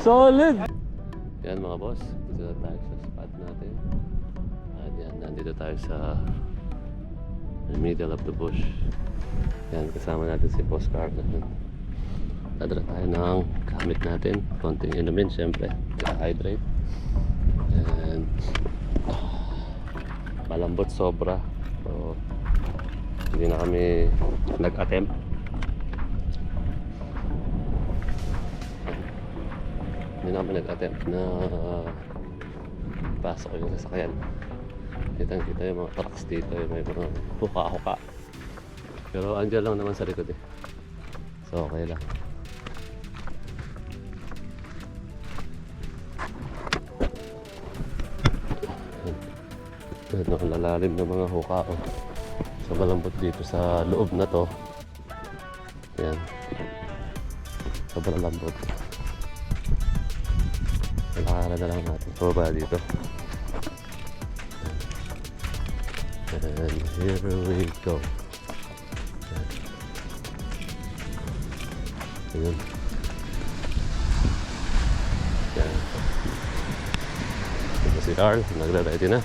Solid! Yan mga boss, dito na tayo sa spot natin. At yan, nandito tayo sa middle of the bush. Yan, kasama natin si Boss Carl. Dadala tayo ng gamit natin. Konting inumin, syempre. Hydrate. And malambot sobra. So, hindi na kami nag-attempt. Hindi na kami nag-attempt na pasok yung sasakyan. Kitang-kita yung mga trucks dito, yung may mga huka-huka. Pero andyan lang naman sa likod eh. So okay lang. Ang lalalim ng mga huka oh. So malambot dito sa loob na to. Yan. Sobrang lambot. Nakakala na lang natin. Pababa dito. And here we go. Ayan. Yan. Ito si Carl. Nagre-ready na.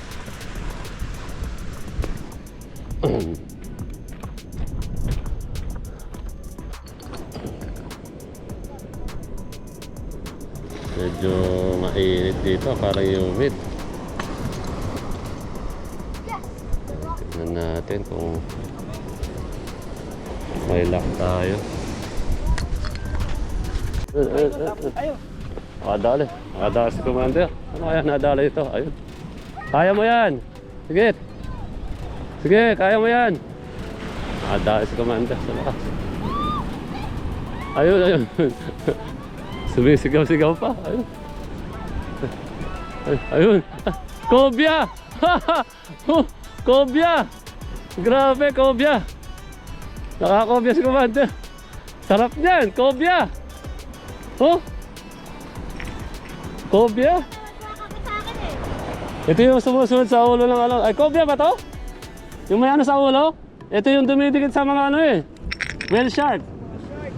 Medyo mainit dito, parang humid. Tingnan natin kung may lock tayo. Nadali si Commander. Ano kaya nadali ito? Ayun. Kaya mo yan. Sige. Sige, kaya mo yan. Nadali si Commander sa lakas. Ayun. Sumisigaw-sigaw pa. Ayun. Ayun. Cobia! Cobia! Grabe, cobia! Nakakobia si Commander. Sarap niyan, cobia! Oh! Cobia? Ito yung sumusunod sa ulo ng ano. Ay, cobia ba to? Yung may ano sa ulo? Ito yung dumidikit sa mga ano eh. Whale shark.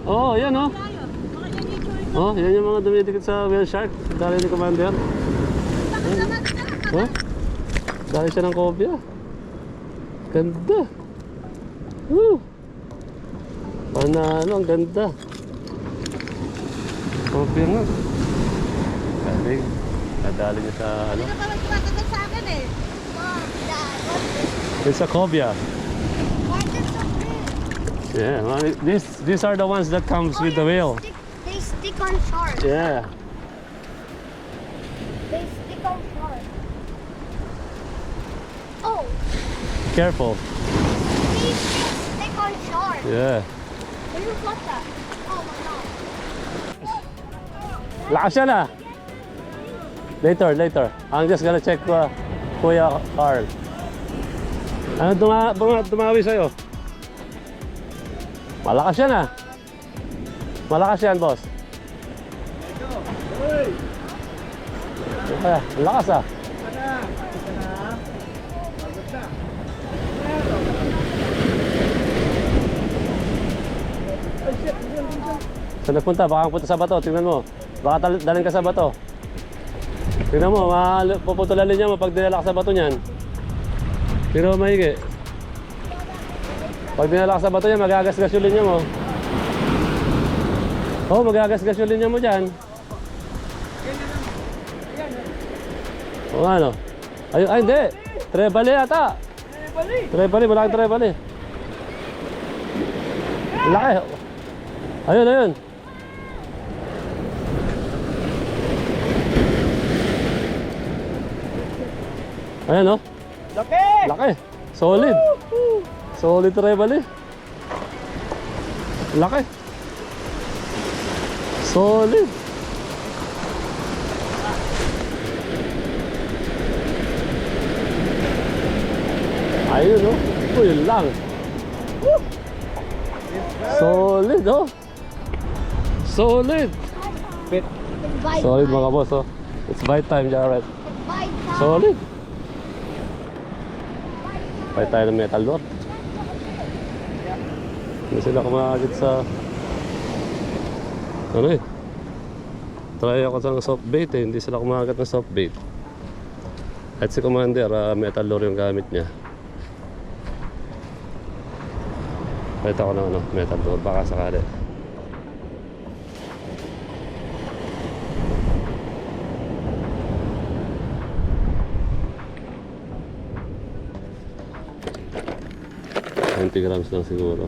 Oo, yan oh. Oh, yan yung mga dumidikit sa whale shark. Dali ni Commander. Oh? Dali siya ng cobia. Ganda. Woo! Panalo, ang ganda. Cobia nga. Galing. Nadali niya sa ano. Sa akin eh. It's a cobia. Yeah, well, these are the ones that comes with the whale. They stick on sharks. Yeah. They stick on sharks. Oh. Careful. They stick on sharks. Yeah. Can you cut that? Oh my god. Lakas siya na. Later. I'm just gonna check Kuya Carl. Ano dumawi sa'yo? Malakas yan ah. Malakas yan, boss. Kaya, lakas ah. Saan nagpunta? Baka punta sa bato. Tingnan mo. Baka dalhin ka sa bato. Tingnan mo, puputulan niya mo pag dinala ka sa bato niyan. Pero maigi. Pag dinala ka sa bato niya, magagasgas yung linya mo. Oh, magagasgas yung linya mo dyan. O ano? Ay, hindi. Trebali ata. Trebali, malaking trebali. Laki. Ayun. Ayan o. Laki. Solid. Solid trebali. Laki. Solid. Ayun o. Yun lang. Solid oh. Solid. Solid mga boss oh. It's bite time, Jared. Solid. Bite tayo ng metal door. Hindi sila kumagit sa ano eh. Try ako sa soft bait eh, hindi sila kumagat ng soft bait. At si Commander, metal lure yung gamit niya. Ito ko ng ano, metal lure, baka sakali. $20 lang siguro.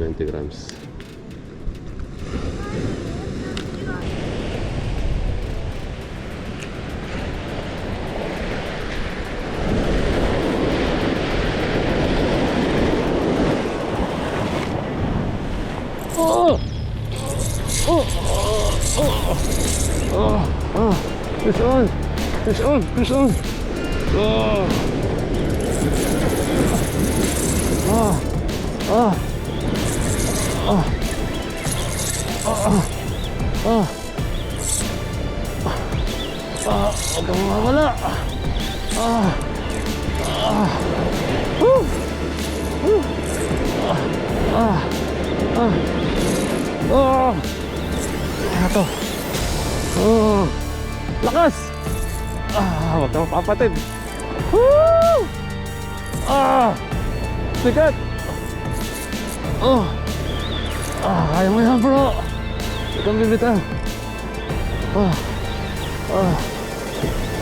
20 grams. Oh! Oh! Oh! Oh! Fish on! Fish on! Fish on! Oh! Oh! Oh! Oh! Oh! Oh! Oh! Huwag kang mawawala! Ah! Ah! Woo! Woo! Ah! Ah! Oh! Ito! Oh! Lakas! Ah! Huwag kang mapapatid! Woo! Ah! Sikat! Oh! Ah! Kaya mo yan, bro! Huwag kang bibitaw! Oh! Oh!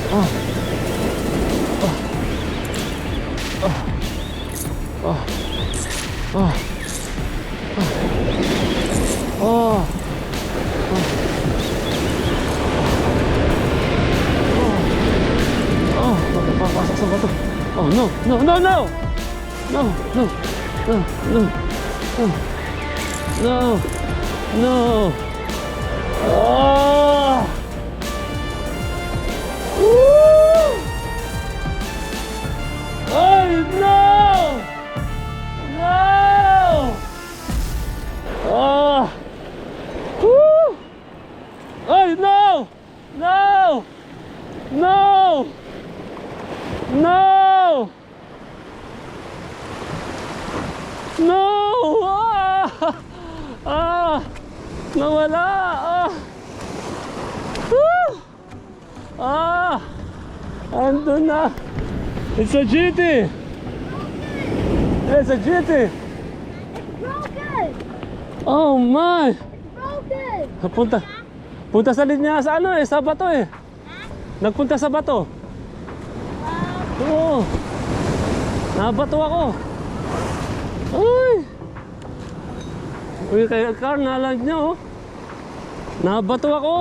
Oh! Oh! Oh! Oh! Oh! Oh! Papasok sa bato! Oh no! No! No! No! No! No! No! No! No! No! No! Oh! Woo! Oh no! No! Oh! Woo! Oh no! No! No! No! No! Ah! Ah! Nawala! Ah! Woo! Ah! Andun na! It's a GT! It's a GT! Broken! Oh my! Broken! Punta sa linya sa ano eh, sa bato eh. Nagpunta sa bato. Oo. Nabato ako. Ay! Uy, kaya car, nalag niya oh. Nabato ako.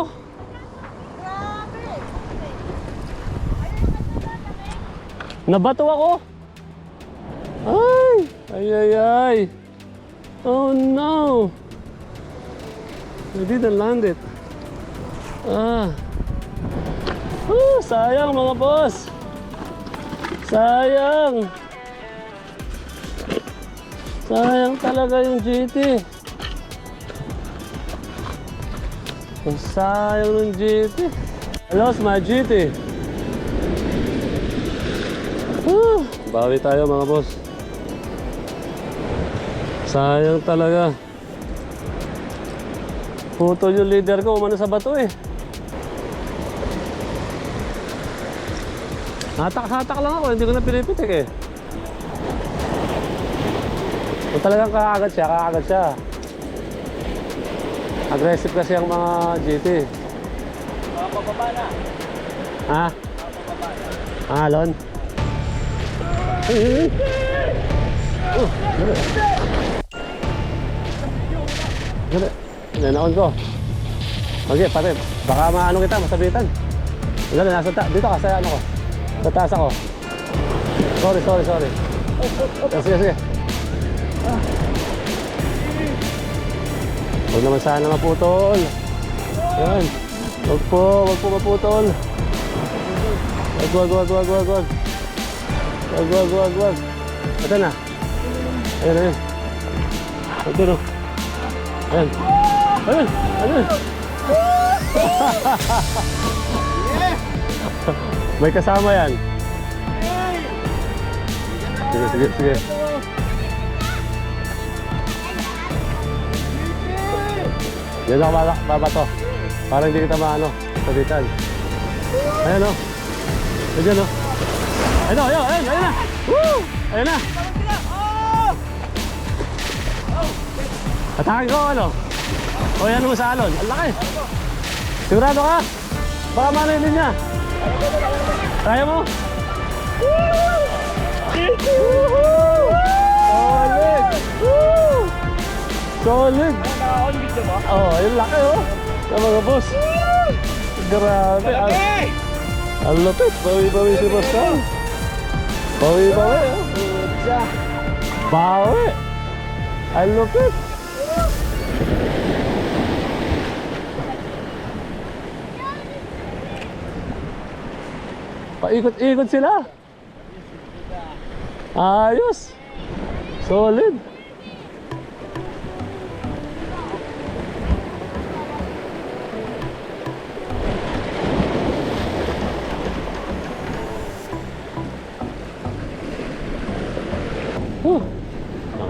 Nabato ako. Ay! Ay, ay, ay. Oh no. I didn't land it. Ah. Sayang mga boss. Sayang. Sayang talaga yung GT. Ang sayang ng GT. I lost my GT. Bawi tayo mga boss. Sayang talaga. Putol yung leader ko, umano sa bato eh. Hatak-hatak lang ako, hindi ko na pinipitik eh. Kung talagang kakaagad siya. Aggressive kasi ang mga GT. Pababa na. Ha? Pababa na. Alon? Oh, dali. Dali. Nanaon ko. Okay, pare. Baka maano kita, masabitan. Dali, dito ka sa ano ko. Sa taas ako. Sorry. Sige. Huwag naman sana maputol. Yan. Huwag po maputol. Wag. Wag. Ito na. Ayun. Ito no. Ayun. May kasama yan. Sige. Yan ako babato. Para hindi kita maano. Sabitan. Ayan o. Ayan o. Ayun o, ayun na. Woo! Ayun na. Atakin ko ano? O yan mo sa alon. Ang laki. Sigurado ka? Baka manayin din niya. Kaya mo? Solid! Solid! Oh, yung laki oh. Yung mga boss. Grabe. Ang lupit. Bawi-bawi si boss ka. Bawi-bawi oh. Bawi. Ang lupit. Paikot-ikot sila. Ayos. Solid.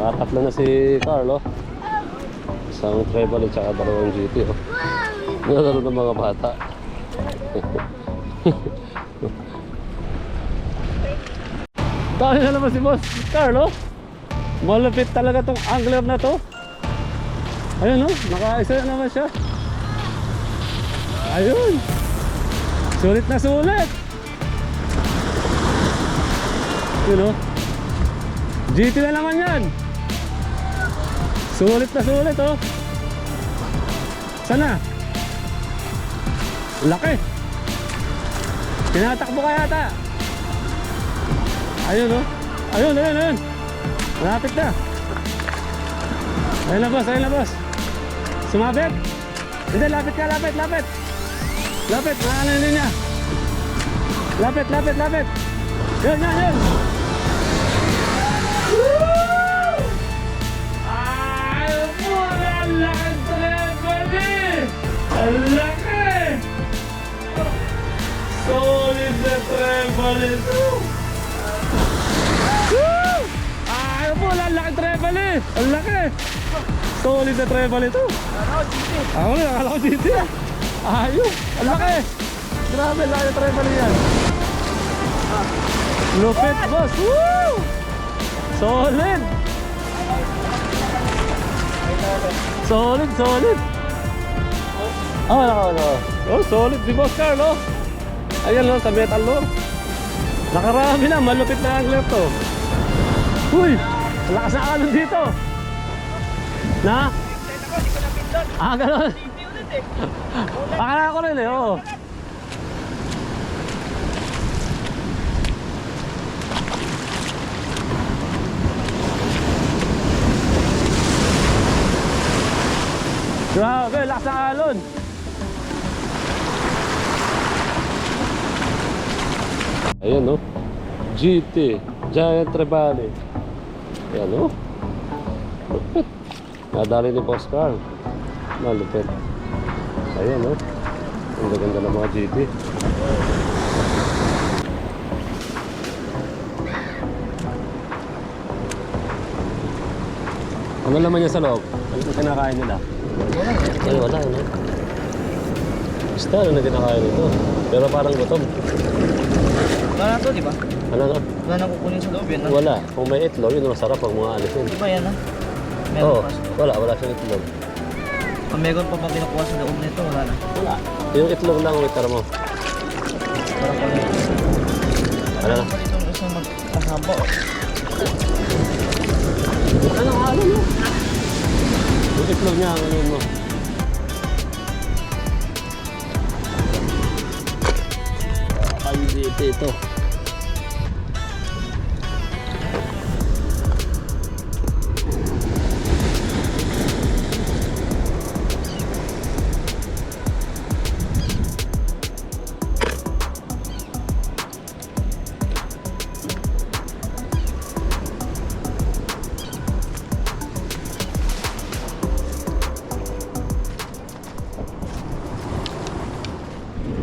Nakatatlo na si Carlo. Isang treble at saka dalawang GT oh. Nalaro ng mga bata. Dahil na naman si Boss Carlo. Malupit talaga tong angler na to. Ayun oh, nakaisa na naman siya. Ayun. Sulit na sulit. Yun oh. GT na naman yan. Sulit na sulit oh. Sana. Laki. Tinatakbo ka yata. Ayun oh. Ayun. Malapit na. Ayun na boss. Sumabit. Hindi, lapit ka, lapit. Lapit, maanan din niya. Lapit. Yun. Ayun po, ang laki treble. Ang laki. Solid na treble ito. Ayun po, ang laki treble. Ang laki. Solid na treble ito. Ako na, akala ko GT. Ayun, ang laki. Grabe, laki na treble yan. Lupit, boss. Woo! Solid. Solid. Oh, solid si Boss Carlo. Ayan lang sa metal lo. Nakarami na, malupit na angler to. Uy, lakas na alon dito. Na? Gano'n. Akala ko rin eh, oo. Grabe, lakas na alon. Ayan no, GT, Giant Trevally. Ayan no, lupit. Nadali ni Boss Carl. Malupit. Ayan no, ang ganda ng mga GT. Ano naman niya sa loob? Ano yung kinakain nila? Wala no? Basta ano na kinakain nito. Pero parang gutom. Wala na to, di ba? Ano na? Wala na kukunin sa loob yan. Wala. Kung may itlog, yun masarap pag mga alisin. Di ba yan na? Oo, wala siyang itlog. Meron pa ba kinukuha sa loob nito? Wala na. Wala. Yung itlog lang, wait, tara mo. Parang pala. Ano na? Itong isang magkahaba. Ano mo? Yung itlog niya, ano mo? Ay, dito ito.